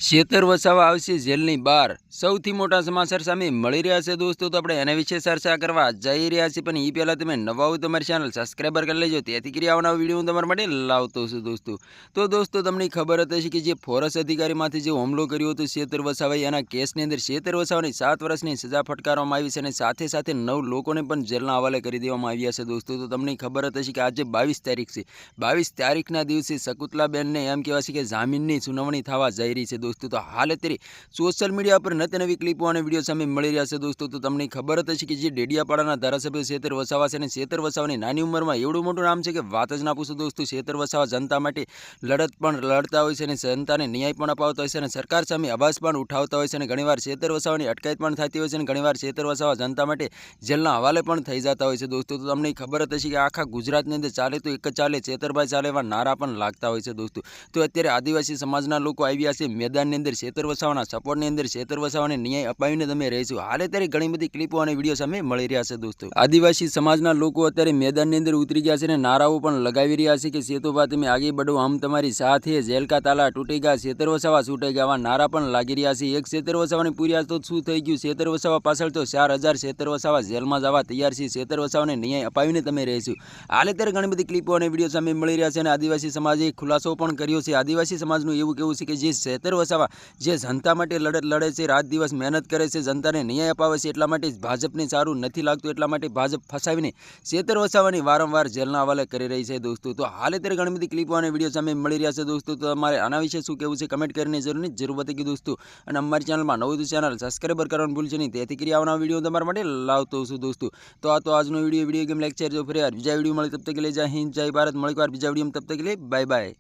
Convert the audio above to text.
શેતર વસાવા આવશે જેલની બહાર સૌથી મોટા સમાચાર સામે મળી રહ્યા છે દોસ્તો, તો આપણે એના વિશે ચર્ચા કરવા જઈ રહ્યા છીએ. પણ એ પહેલાં તમે નવા હો તમારી ચેનલ સબસ્ક્રાઈબર કરી લેજો, તેથી કરી આવનારો વિડીયો હું તમારા માટે લાવતો છું દોસ્તો. તો દોસ્તો તમને ખબર હતી કે જે ફોરેસ્ટ અધિકારીમાંથી જે હુમલો કર્યો હતો શેતર વસાવાએ, એના કેસની અંદર શેતર વસાવાની 7 વર્ષની સજા ફટકારવામાં આવી છે અને સાથે સાથે 9 લોકોને પણ જેલના હવાલે કરી દેવામાં આવ્યા છે દોસ્તો. તો તમને ખબર હતી કે આજે 22 તારીખ છે. 22 તારીખના દિવસે શકુંતલાબેનને એમ કહેવાય છે કે જામીનની સુનાવણી થવા જઈ રહી છે દોસ્તો. તો હાલ અત્યારે સોશિયલ મીડિયા પર નવી ક્લિપો અને વિડીયો સામે મળી રહ્યા છે દોસ્તો. તો તમને ખબર જ હશે કે જે ડેડિયાપાડાના ધારાસભ્ય શેતર વસાવા છે અને શેતર વસાવાની નાની ઉંમરમાં એવડું મોટું નામ છે કે વાત જ ના પૂછો દોસ્તો. શેતર વસાવા જનતા માટે લડત પણ લડતા હોય છે અને જનતાને ન્યાય પણ અપાવતા હોય છે અને સરકાર સામે અવાજ પણ ઉઠાવતા હોય છે અને ઘણીવાર શેતર વસાવાની અટકાયત પણ થતી હોય છે અને ઘણીવાર શેતર વસાવા જનતા માટે જેલના હવાલે પણ થઈ જતા હોય છે દોસ્તો. તો તમને ખબર જ હશે કે આખા ગુજરાતની અંદર ચાલે તો એક જ ચાલે, શેતરભાઈ ચાલે એવા નારા પણ લાગતા હોય છે દોસ્તો. તો અત્યારે આદિવાસી સમાજના લોકો આવ્યા છે મેદાનની અંદર શેતર વસાવાના સપોર્ટની અંદર શેતર વસાવાને ન્યાય અપાવીને તમે રહીશું. હાલ અત્યારે ઘણી બધી ક્લિપો અને વિડીયો સામે મળી રહ્યા છે દોસ્તો. આદિવાસી સમાજના લોકો અત્યારે મેદાનની અંદર ઉતરી ગયા છે અને નારાઓ પણ લગાવી રહ્યા છે કે સેતુભા તમે આગે બઢો, હમ તમારી સાથે, જેલ કા તાલા તૂટેગા, શેતર વસાવા છૂટેગા, આવા નારા પણ લાગી રહ્યા છે. એક શેતર વસાવાની પૂરી આજ તો શું થઈ ગયું, શેતર વસાવા પાછળ તો 4000 શેતર વસાવા જેલમાં જવા તૈયાર છે. શેતર વસાવાને ન્યાય અપાવીને તમે રહીશું. હાલ અત્યારે ઘણી બધી ક્લિપો અને વિડીયો સામે મળી રહ્યા છે અને આદિવાસી સમાજે ખુલાસો પણ કર્યો છે. આદિવાસી સમાજનું એવું કહેવું છે કે જે શેતર વસાવા જે જનતા માટે લડત લડે છે, રાત દિવસ મહેનત કરે છે, જનતાને ન્યાય અપાવે છે, એટલા માટે ભાજપને સારું નથી લાગતું, એટલા માટે ભાજપ ફસાવીને શેતર વસાવાની વારંવાર જેલના હવાલે કરી રહી છે દોસ્તો. તો હાલ અત્યારે ઘણી બધી ક્લિપો અને વિડીયો સામે મળી રહ્યા છે દોસ્તો. તો તમારે આના વિશે શું કહેવું છે કમેન્ટ કરીને જરૂર બતાવી દોસ્તો. અને અમારી ચેનલમાં નવું તો ચેનલ સબસ્ક્રાઈબર કરવાનું ભૂલશો નહીં, તેથી કરી આવનાર વિડીયો તમારા માટે લાવતો છું દોસ્તો. તો આ તો આજનો વિડીયો ગેમ લેક્ચર જો ફરી બીજા વિડીયો મળે તબ તક લે જય હિન્દ જય ભારત. મળી વાર બીજા વિડીયો તબ તક લે બાય બાય.